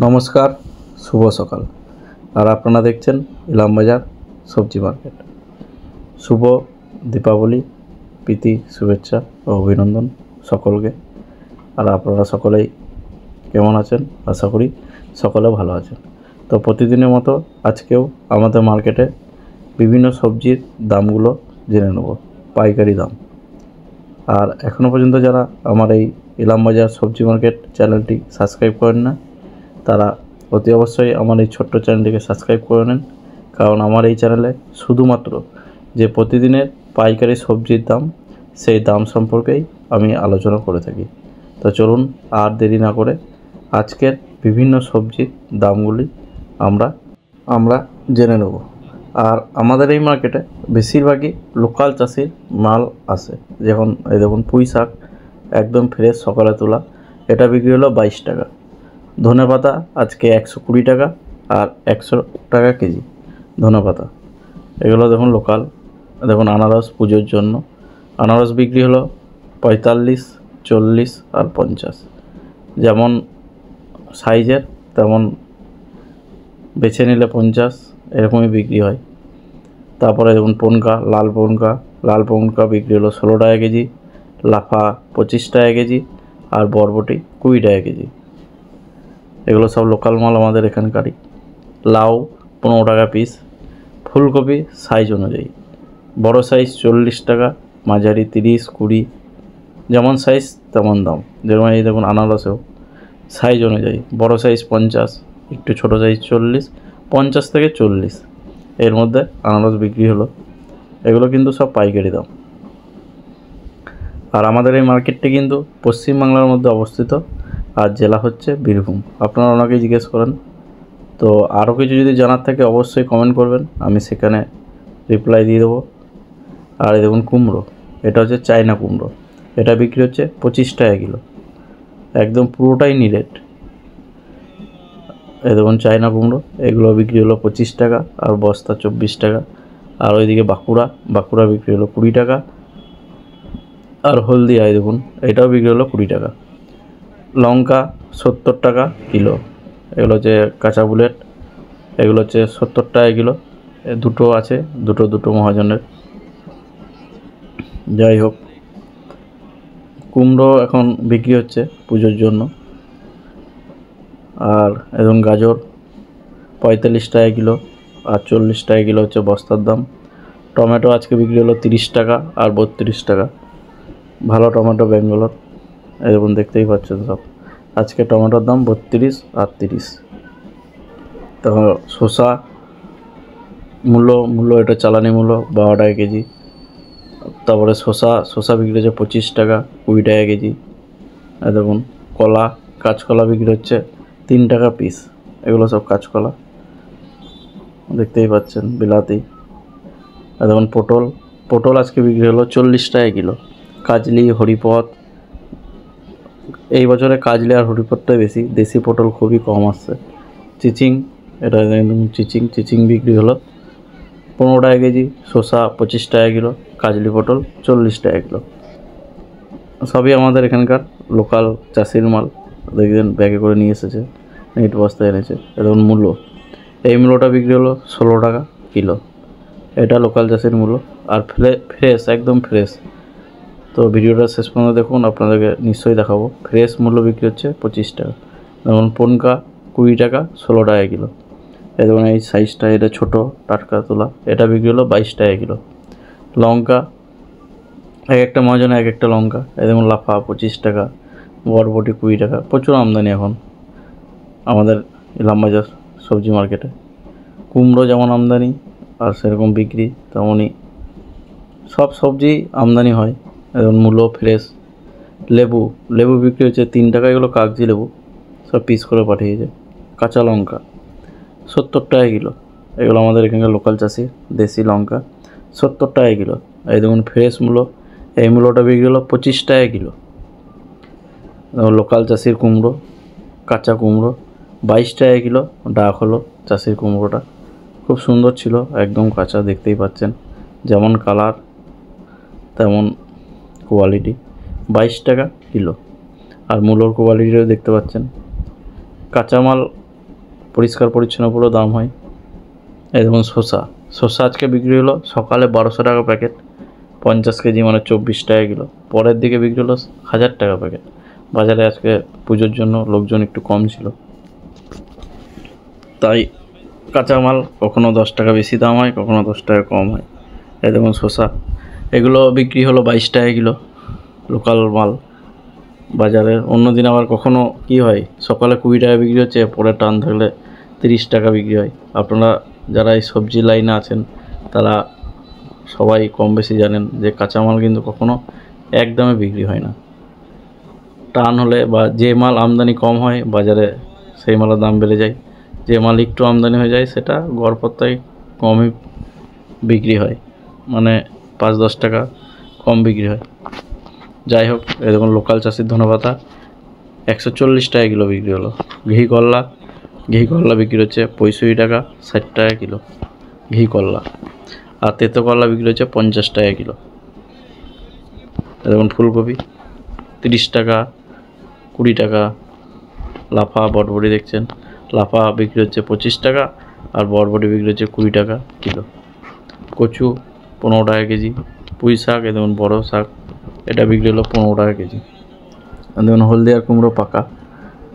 নমস্কার, শুভ সকাল। আর আপনারা দেখছেন ইলামবাজার সবজি মার্কেট। শুভ দীপাবলি, প্রীতি, শুভেচ্ছা ও অভিনন্দন সকলকে। আর আপনারা সকলেই কেমন আছেন? আশা করি সকলে ভালো আছেন। তো প্রতিদিনের মতো আজকেও আমাদের মার্কেটে বিভিন্ন সবজির দামগুলো জেনে নেব, পাইকারি দাম। আর এখনও পর্যন্ত যারা আমার এই ইলামবাজার সবজি মার্কেট চ্যানেলটি সাবস্ক্রাইব করেন না, তারা অতি অবশ্যই আমার এই ছোট্ট চ্যানেলটিকে সাবস্ক্রাইব করে নেন। কারণ আমার এই চ্যানেলে শুধুমাত্র যে প্রতিদিনের পাইকারি সবজির দাম, সেই দাম সম্পর্কেই আমি আলোচনা করে থাকি। তো চলুন আর দেরি না করে আজকের বিভিন্ন সবজির দামগুলি আমরা জেনে নেব। আর আমাদের এই মার্কেটে বেশিরভাগই লোকাল চাষির মাল আসে। যেমন এই দেখুন, পুঁই শাক একদম ফ্রেশ, সকালে তোলা, এটা বিক্রি হলো 22 টাকা। ধনেপাতা আজকে 120 টাকা আর 100 টাকা কেজি ধনেপাতা। এগুলো দেখুন লোকাল। দেখুন আনারস, পুজোর জন্য আনারস বিক্রি হলো 45, 40 আর 50। যেমন সাইজের তেমন বেছে নিলে 50 এরকমই বিক্রি হয়। তারপরে দেখুন পনকা, লাল পনকা বিক্রি হলো 16 টাকা কেজি, লাফা 25 টাকা কেজি আর বরবটি 20 টাকা কেজি। এগুলো সব লোকাল মাল আমাদের এখানকারই। লাউ 15 টাকা পিস। ফুলকপি সাইজ অনুযায়ী, বড় সাইজ 40 টাকা, মাঝারি 30, 20, যেমন সাইজ তেমন দাম। যেমন এই দেখুন আনারসেও সাইজ অনুযায়ী, বড় সাইজ 50, একটু ছোটো সাইজ 40, 50 থেকে 40 এর মধ্যে আনারস বিক্রি হলো। এগুলো কিন্তু সব পাইকারি দাম। আর আমাদের এই মার্কেটটি কিন্তু পশ্চিমবাংলার মধ্যে অবস্থিত, আর জেলা হচ্ছে বীরভূম। আপনারা ওনাকে জিজ্ঞেস করেন। তো আরও কিছু যদি জানার থাকে অবশ্যই কমেন্ট করবেন, আমি সেখানে রিপ্লাই দিয়ে দেবো। আর এই দেখুন কুমড়ো, এটা হচ্ছে চায়না কুমড়ো, এটা বিক্রি হচ্ছে 25 টাকা কিলো, একদম পুরোটাই নিরেট। এই দেখুন চায়না কুমড়ো, এগুলো বিক্রি হলো 25 টাকা আর বস্তা 24 টাকা। আর ওইদিকে বাঁকুড়া বিক্রি হলো 20 টাকা। আর হলদিয়া এই দেখুন, এটাও বিক্রি হলো 20 টাকা। লঙ্কা 70 টাকা কিলো, এগুলো হচ্ছে কাঁচা বুলেট, এগুলো হচ্ছে 70 টাকা কিলো। দুটো আছে, দুটো মহাজনের। যাই হোক, কুমড়ো এখন বিক্রি হচ্ছে পুজোর জন্য। আর এখন গাজর 45 টাকা কিলো আর 40 টাকা কিলো হচ্ছে বস্তার দাম। টমেটো আজকে বিক্রি হলো 30 টাকা আর 32 টাকা। ভালো টমেটো ব্যাঙ্গালোর, এরকম দেখতেই পাচ্ছেন সব। আজকে টমেটোর দাম 32 আর 30। তখন শসা মূল্য এটা চালানি মূল্য 12 টাকা কেজি। তারপরে শসা বিক্রি হচ্ছে 25 টাকা, 20 টাকা কেজি। দেখুন কাঁচকলা বিক্রি হচ্ছে 3 টাকা পিস। এগুলো সব কাঁচকলা দেখতেই পাচ্ছেন। বিলাতি, দেখুন পটল আজকে বিক্রি হলো 40 টাকা কিলো। কাজলি, হরিপদ, এই বছরে কাজলি আর হরিপদটাই বেশি, দেশি পটল খুবই কম আসছে। চিচিং, এটা চিচিং বিক্রি হলো 15 টাকা কেজি। শসা 25 টাকা কিলো, কাজলি পটল 40 টাকা কিলো। সবই আমাদের এখানকার লোকাল চাষির মাল। দেখবেন ব্যাগে করে নিয়ে এসেছে, নেট বস্তায় এনেছে। দেখুন এই মূল্যটা বিক্রি হলো 16 টাকা কিলো। এটা লোকাল চাষির মূল্য আর ফ্রেশ, একদম ফ্রেশ। তো ভিডিওটা শেষ পর্যন্ত দেখুন, আপনাদেরকে নিশ্চয়ই দেখাবো। ফ্রেশ মূল্য বিক্রি হচ্ছে 25 টাকা। যেমন পনকা 20 টাকা, 16 টাকা কিলো। এই দেখুন এই সাইজটা, এটা ছোটো টাটকা তোলা, এটা বিক্রি হলো 22 টাকা কিলো। লঙ্কা এক একটা মহাজনে এক একটা লঙ্কা। এই দেখুন লাফা 25 টাকা, বরবটি 20 টাকা। প্রচুর আমদানি এখন আমাদের ইলামবাজার সবজি মার্কেটে। কুমড়ো যেমন আমদানি আর সেরকম বিক্রি, তেমনই সব সবজি আমদানি হয়। এখন মূল্য ফ্রেশ। লেবু বিক্রি হচ্ছে 3 টাকা, এগুলো কাগজি লেবু, সব পিস করে পাঠিয়েছে। কাঁচা লঙ্কা 70 টাকা কিলো, এগুলো আমাদের এখানকার লোকাল চাষি দেশি লঙ্কা 70 টাকা কিলো। এই দেখুন ফ্রেশ মূল্য, এই মূল্যটা বিক্রি হলো 25 টাকা কিলো। লোকাল চাষির কুমড়ো, কাঁচা কুমড়ো 22 টাকা কিলো। ডাক হলো চাষির কুমড়োটা, খুব সুন্দর ছিল, একদম কাঁচা, দেখতেই পাচ্ছেন। যেমন কালার তেমন কোয়ালিটি, 22 টাকা কিলো। আর মূলোর কোয়ালিটিও দেখতে পাচ্ছেন। কাঁচামাল পরিষ্কার পরিচ্ছন্ন পুরো দাম হয়। এই দেখুন শসা আজকে বিক্রি হলো সকালে 1200 টাকা প্যাকেট, 50 কেজি মানে 24 টাকা কিলো। পরের দিকে বিক্রি হলো 1000 টাকা প্যাকেট। বাজারে আজকে পুজোর জন্য লোকজন একটু কম ছিল, তাই কাঁচামাল কখনো 10 টাকা বেশি দাম হয়, কখনো 10 টাকা কম হয়। এই দেখুন শসা, এগুলো বিক্রি হলো 22 টাকা কিলো, লোকাল মাল। বাজারে অন্য দিন আবার কখনো কি হয়, সকালে 20 টাকা বিক্রি হচ্ছে, পরে টান থাকলে 30 টাকা বিক্রি হয়। আপনারা যারা এই সবজি লাইনে আছেন তারা সবাই কম বেশি জানেন যে কাঁচামাল কিন্তু কখনো একদমে বিক্রি হয় না। টান হলে বা যে মাল আমদানি কম হয় বাজারে সেই মালের দাম বেড়ে যায়, যে মাল একটু আমদানি হয়ে যায় সেটা গড়পড়তায় কমই বিক্রি হয়, মানে 5-10 টাকা কম বিক্রি হয়। যাই হোক, এই দেখুন লোকাল চাষির ধনেপাতা 140 টাকা কিলো বিক্রি হলো। ঘি করলা বিক্রি হচ্ছে 65 টাকা, 60 টাকা কিলো ঘি করলা। আর তেতো করলা বিক্রি হচ্ছে 50 টাকা কিলো। দেখুন ফুলকপি 30 টাকা, 20 টাকা। লাফা বটবটি দেখছেন, লাফা বিক্রি হচ্ছে 25 টাকা, আর বটবটি বিক্রি হচ্ছে 20 টাকা কিলো। কচু 15 টাকা কেজি। পুঁই শাক, এ দেখুন বড়ো শাক, এটা বিক্রি হলো 15 টাকা কেজি। দেখুন হলদিয়ার কুমড়ো পাকা,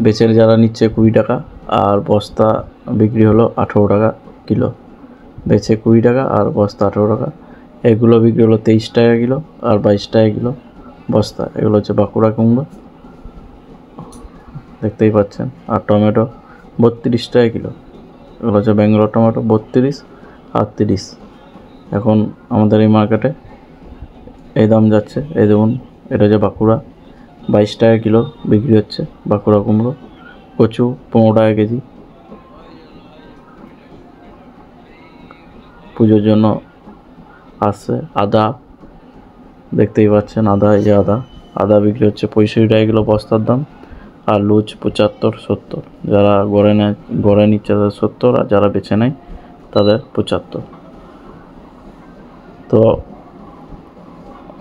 বেচে যারা নিচ্ছে 20 টাকা, আর বস্তা বিক্রি হলো 18 টাকা কিলো। বেচে 20 টাকা আর বস্তা 18 টাকা। এগুলো বিক্রি হলো 23 টাকা কিলো আর 22 টাকা কিলো বস্তা। এগুলো হচ্ছে বাঁকুড়া কুমড়ো, দেখতেই পাচ্ছেন। আর টমেটো 32 টাকা কিলো। এগুলো হচ্ছে ব্যাঙ্গালোর টমেটো, 32 আর 30। এখন আমাদের এই মার্কেটে এই দাম যাচ্ছে। এই দেখুন, এটা হচ্ছে বাঁকুড়া, 22 টাকা কিলো বিক্রি হচ্ছে বাঁকুড়া কুমড়ো। কচু 15 টাকা কেজি। পুজোর জন্য আসছে। আদা দেখতেই পাচ্ছেন, এই যে আদা বিক্রি হচ্ছে 65 টাকা কিলো বস্তার দাম। আর লুজ 75-70, যারা গড়ে নিচ্ছে তাদের 70, আর যারা বেছে নেয় তাদের 75। তো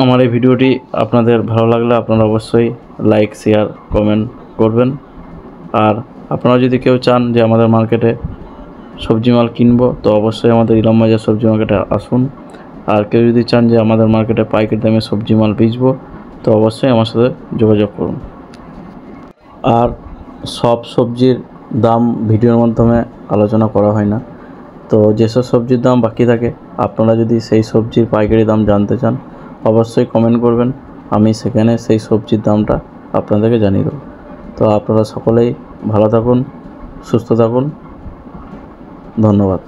আমার এই ভিডিওটি আপনাদের ভালো লাগলে আপনারা অবশ্যই লাইক, শেয়ার, কমেন্ট করবেন। আর আপনারা যদি কেউ চান যে আমাদের মার্কেটে সবজি মাল কিনবো, তো অবশ্যই আমাদের ইলামবাজার সবজি মার্কেটে আসুন। আর কেউ যদি চান যে আমাদের মার্কেটে পাইকারি দামে সবজি মাল বেচবো, তো অবশ্যই আমার সাথে যোগাযোগ করুন। আর সব সবজির দাম ভিডিওর মাধ্যমে আলোচনা করা হয় না, তো যেসব সবজির দাম বাকি থাকে আপনারা যদি সেই সবজির পাইকারি দাম জানতে চান অবশ্যই কমেন্ট করবেন, আমি সেখানে সেই সবজির দামটা আপনাদেরকে জানিয়ে দেবো। তো আপনারা সকলেই ভালো থাকুন, সুস্থ থাকুন, ধন্যবাদ।